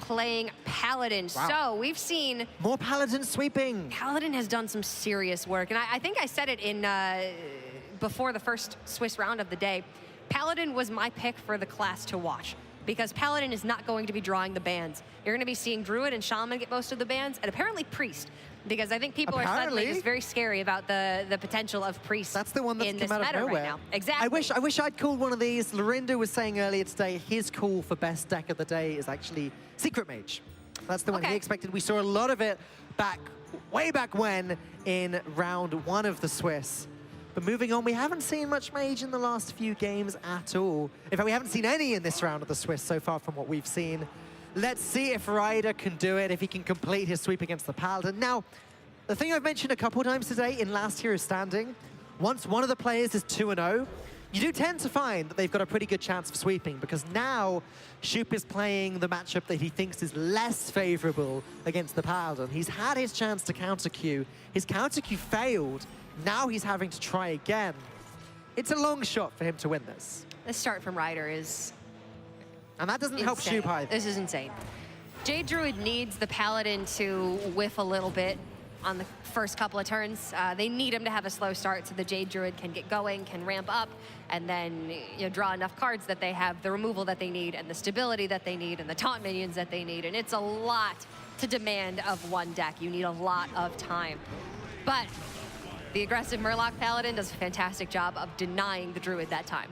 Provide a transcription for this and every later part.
playing Paladin. Wow. So we've seen... More Paladin sweeping. Paladin has done some serious work. And I think I said it in before the first Swiss round of the day. Paladin was my pick for the class to watch, because Paladin is not going to be drawing the bans. You're going to be seeing Druid and Shaman get most of the bans, and apparently Priest, because I think people are suddenly just very scary about the potential of Priest. That's the one that's in come this out of meta nowhere. right now. Exactly. I wish I'd called one of these. Lorinda was saying earlier today his call for best deck of the day is actually Secret Mage. That's the one he expected. We saw a lot of it way back when in round 1 of the Swiss. But moving on, we haven't seen much Mage in the last few games at all. In fact, we haven't seen any in this round of the Swiss so far from what we've seen. Let's see if Ryder can do it, if he can complete his sweep against the Paladin. Now, the thing I've mentioned a couple times today in Last Hero Standing, once one of the players is 2-0, you do tend to find that they've got a pretty good chance of sweeping, because now Shoop is playing the matchup that he thinks is less favorable against the Paladin. He's had his chance to counter-Q. His counter-Q failed. Now he's having to try again. It's a long shot for him to win this. The start from Ryder is... And that doesn't help Shoop either. This is insane. Jade Druid needs the Paladin to whiff a little bit on the first couple of turns. They need him to have a slow start so the Jade Druid can get going, can ramp up, and then draw enough cards that they have the removal that they need, and the stability that they need, and the taunt minions that they need. And it's a lot to demand of one deck. You need a lot of time. But the aggressive Murloc Paladin does a fantastic job of denying the Druid that time.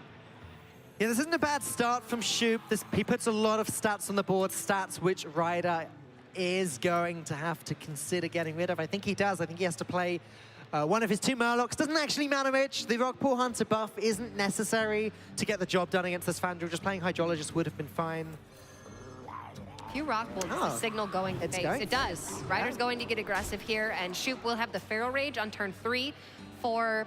Yeah, this isn't a bad start from Shoop. He puts a lot of stats on the board, stats which Ryder is going to have to consider getting rid of. I think he does. I think he has to play one of his 2 Murlocs. Doesn't actually matter much. The Rockpool Hunter buff isn't necessary to get the job done against this Fandral. Just playing Hydrologist would have been fine. Few Rockpool, does the signal going to face. It does. Ryder's going to get aggressive here, and Shoop will have the Feral Rage on turn 3 for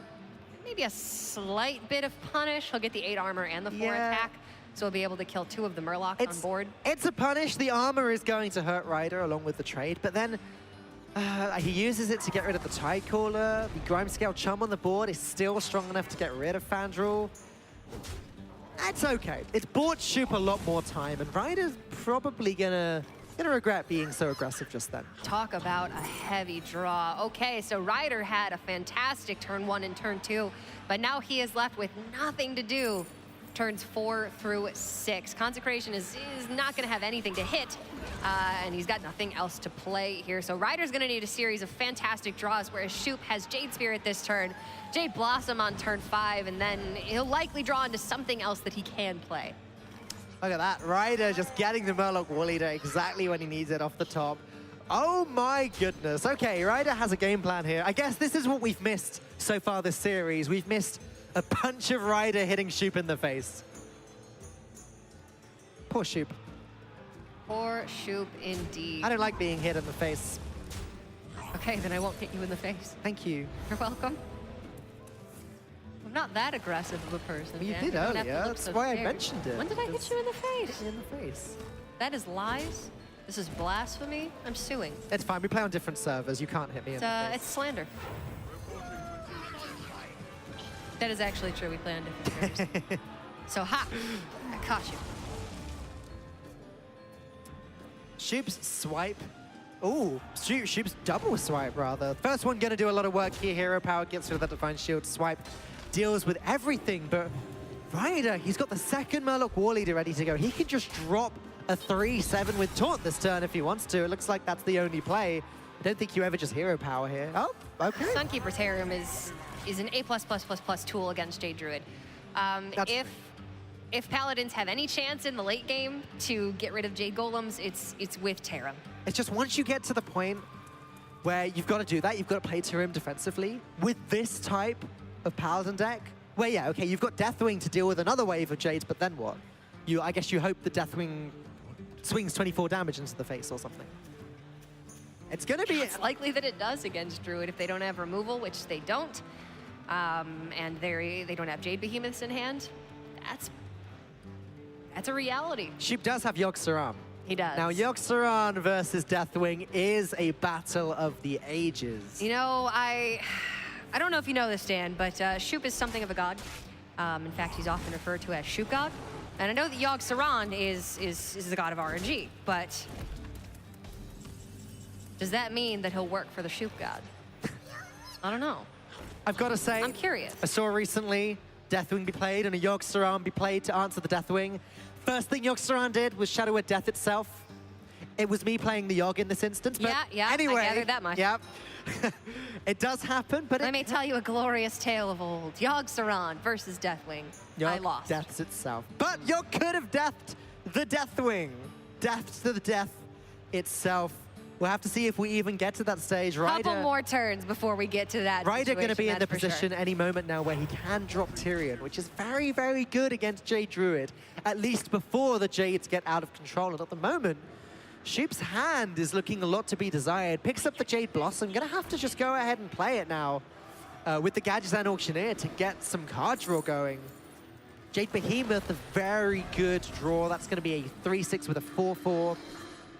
maybe a slight bit of punish. He'll get the 8 armor and the 4 attack, so he'll be able to kill 2 of the Murlocs on board. It's a punish. The armor is going to hurt Ryder along with the trade, but then he uses it to get rid of the Tidecaller. The Grimescale Chum on the board is still strong enough to get rid of Fandral. It's okay. It's bought Shoop a lot more time, and Ryder's probably gonna regret being so aggressive just then. Talk about a heavy draw. Okay, so Ryder had a fantastic turn 1 and turn 2, but now he is left with nothing to do turns 4 through 6. Consecration is not going to have anything to hit, and he's got nothing else to play here. So Ryder's going to need a series of fantastic draws, whereas Shoop has Jade Spirit this turn, Jade Blossom on turn 5, and then he'll likely draw into something else that he can play. Look at that, Ryder just getting the Murloc Wall Eater exactly when he needs it off the top. Oh my goodness. Okay, Ryder has a game plan here. I guess this is what we've missed so far this series. We've missed a punch of Ryder hitting Shoop in the face. Poor Shoop. Poor Shoop indeed. I don't like being hit in the face. Okay, then I won't hit you in the face. Thank you. You're welcome. I'm not that aggressive of a person. Well, you Dan. did You don't have earlier. to look That's so why scared. I mentioned it. When did I hit you in the face? In the face. That is lies. This is blasphemy. I'm suing. It's fine. We play on different servers. You can't hit me in the face. It's slander. That is actually true. We play on different servers. So, ha! I caught you. Shoop's swipe. Ooh, Shoop's double swipe, rather. First one going to do a lot of work here. Hero Power gets rid of that Divine Shield. Swipe deals with everything, but Ryder, he's got the second Murloc Wall Eater ready to go. He can just drop a 3/7 with Taunt this turn if he wants to. It looks like that's the only play. I don't think you ever just Hero Power here. Oh, okay. Sunkeeper Terrarium is an A++++ tool against Jade Druid. If Paladins have any chance in the late game to get rid of Jade Golems, it's with Terram. It's just once you get to the point where you've got to do that, you've got to play Terram defensively with this type of Paladin deck, where, yeah, okay, you've got Deathwing to deal with another wave of Jades, but then what? I guess you hope the Deathwing swings 24 damage into the face or something. It's going to be... It's likely that it does against Druid if they don't have removal, which they don't, and they don't have Jade Behemoths in hand. That's a reality. Shoop does have Yogg-Saron. He does. Now, Yogg-Saron versus Deathwing is a battle of the ages. You know, I don't know if you know this, Dan, but Shoop is something of a god. In fact, he's often referred to as Shoop God. And I know that Yogg-Saron is the god of RNG, but Does that mean that he'll work for the Shoop God? I don't know. I've got to say, I'm curious. I saw recently Deathwing be played and a Yogg Saron be played to answer the Deathwing. First thing Yogg Saron did was Shadow of Death itself. It was me playing the Yogg in this instance. But yeah, anyway, I gathered that much. Yeah. It does happen, but Let me tell you a glorious tale of old. Yogg Saron versus Deathwing. I Yogg lost. deaths itself. But Yogg could have deathed the Deathwing. Death to the death itself. We'll have to see if we even get to that stage. Couple more turns before we get to that Ryder going to be in the for sure. position any moment now where he can drop Tyrion, which is very, very good against Jade Druid, at least before the Jades get out of control. And at the moment, Shoop's hand is looking a lot to be desired. Picks up the Jade Blossom. Going to have to just go ahead and play it now with the Gadgetzan Auctioneer to get some card draw going. Jade Behemoth, a very good draw. That's going to be a 3-6 with a 4-4.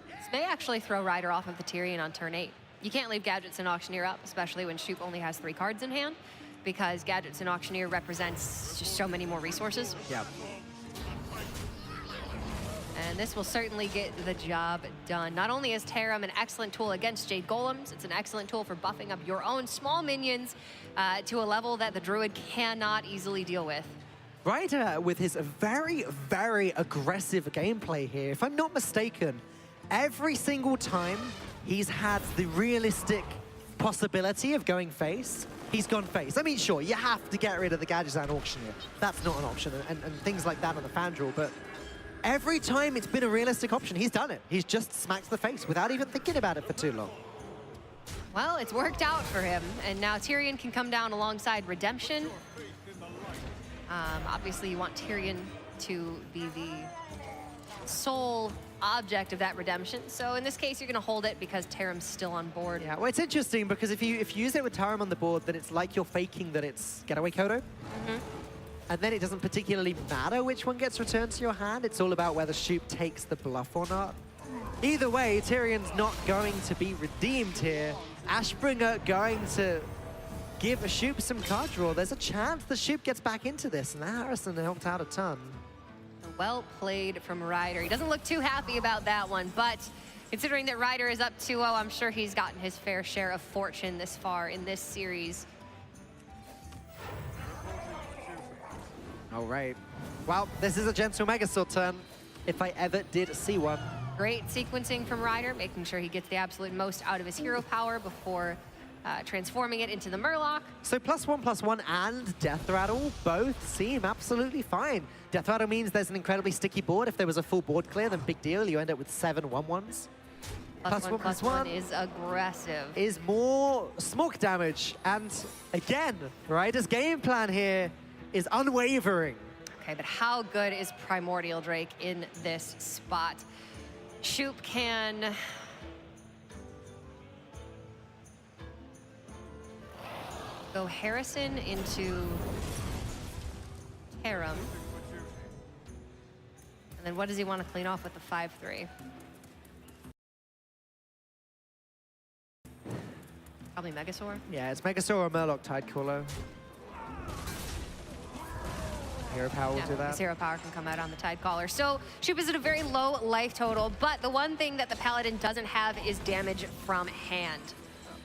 This may actually throw Ryder off of the Tyrion on turn 8. You can't leave Gadgetzan Auctioneer up, especially when Shoop only has 3 cards in hand, because Gadgetzan Auctioneer represents just so many more resources. Yeah. And this will certainly get the job done. Not only is Tarim an excellent tool against Jade Golems, it's an excellent tool for buffing up your own small minions to a level that the Druid cannot easily deal with. Ryder with his very, very aggressive gameplay here. If I'm not mistaken, every single time he's had the realistic possibility of going face, he's gone face. I mean, sure, you have to get rid of the Gadgetzan Auctioneer. That's not an option, and things like that on the fan draw, but every time it's been a realistic option, he's done it. He's just smacked the face without even thinking about it for too long. Well, it's worked out for him, and now Tyrion can come down alongside Redemption. Obviously, you want Tyrion to be the sole object of that redemption. So in this case, you're going to hold it because Tarim's still on board. Yeah, well, it's interesting because if you use it with Tarim on the board, then it's like you're faking that it's Getaway Kodo. And then it doesn't particularly matter which one gets returned to your hand. It's all about whether Shoop takes the bluff or not. Either way, Tyrion's not going to be redeemed here. Ashbringer going to give a Shoop some card draw. There's a chance the Shoop gets back into this, and Harrison helped out a ton. Well played from Ryder. He doesn't look too happy about that one, but considering that Ryder is up 2-0, I'm sure he's gotten his fair share of fortune this far in this series. All right. Well, this is a Gentle Megasword turn, if I ever did see one. Great sequencing from Ryder, making sure he gets the absolute most out of his hero power before transforming it into the Murloc. So +1/+1 and Death Rattle both seem absolutely fine. Death Rattle means there's an incredibly sticky board. If there was a full board clear, then big deal. You end up with 7 1/1s. +1/+1 is aggressive. Is more smoke damage. And again, Ryder's game plan here is unwavering. Okay, but how good is Primordial Drake in this spot? Shoop can go Harrison into Tarim. And then what does he want to clean off with the 5-3? Probably Megasaur. Yeah, it's Megasaur or Murloc Tidecaller. Hero Power will do that. Hero Power can come out on the Tidecaller. So Shoop is at a very low life total, but the one thing that the Paladin doesn't have is damage from hand.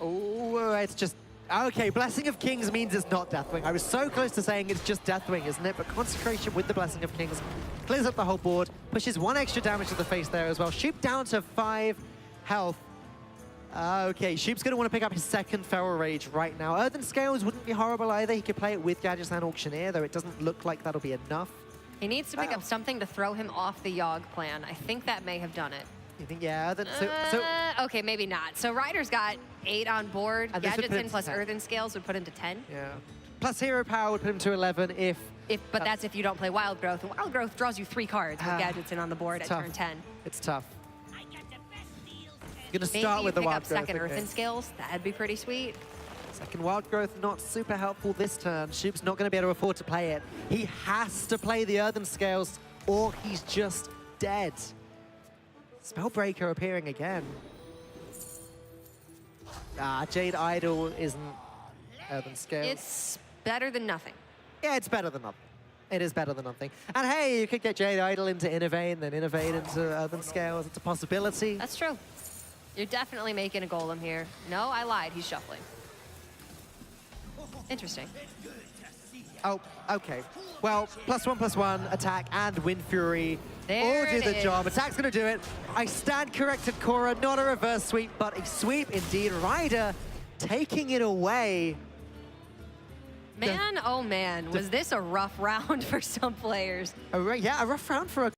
Oh, it's just... Okay, Blessing of Kings means it's not Deathwing. I was so close to saying it's just Deathwing, isn't it? But Consecration with the Blessing of Kings clears up the whole board, pushes 1 extra damage to the face there as well. Shoop down to 5 health. Okay, Shoop's going to want to pick up his second Feral Rage right now. Earthen Scales wouldn't be horrible either. He could play it with Gadgetzan Auctioneer, though it doesn't look like that'll be enough. He needs to pick up something to throw him off the Yogg plan. I think that may have done it. You think, yeah? Okay, maybe not. So Ryder's got 8 on board. Gadgetzan plus Earthen Scales would put him to 10. Yeah. Plus Hero Power would put him to 11 if... But that's if you don't play Wild Growth. And Wild Growth draws you 3 cards with Gadgetzan on the board at turn 10. It's tough. Gonna start with the Wild Growth. Maybe pick up second Earthen Scales. That'd be pretty sweet. Second Wild Growth, not super helpful this turn. Shoop's not going to be able to afford to play it. He has to play the Earthen Scales or he's just dead. Spellbreaker appearing again. Jade Idol isn't Earthen Scales. It's better than nothing. Yeah, it's better than nothing. It is better than nothing. And hey, you could get Jade Idol into Innovate and then Innovate into Earthen Scales. It's a possibility. That's true. You're definitely making a golem here. No, I lied. He's shuffling. Interesting. Oh, okay. Well, +1/+1 attack and Wind Fury There all do it the job. is. Attack's going to do it. I stand corrected, Cora. Not a reverse sweep, but a sweep indeed. Ryder taking it away. Man, oh man, was this a rough round for some players? Yeah, a rough round for a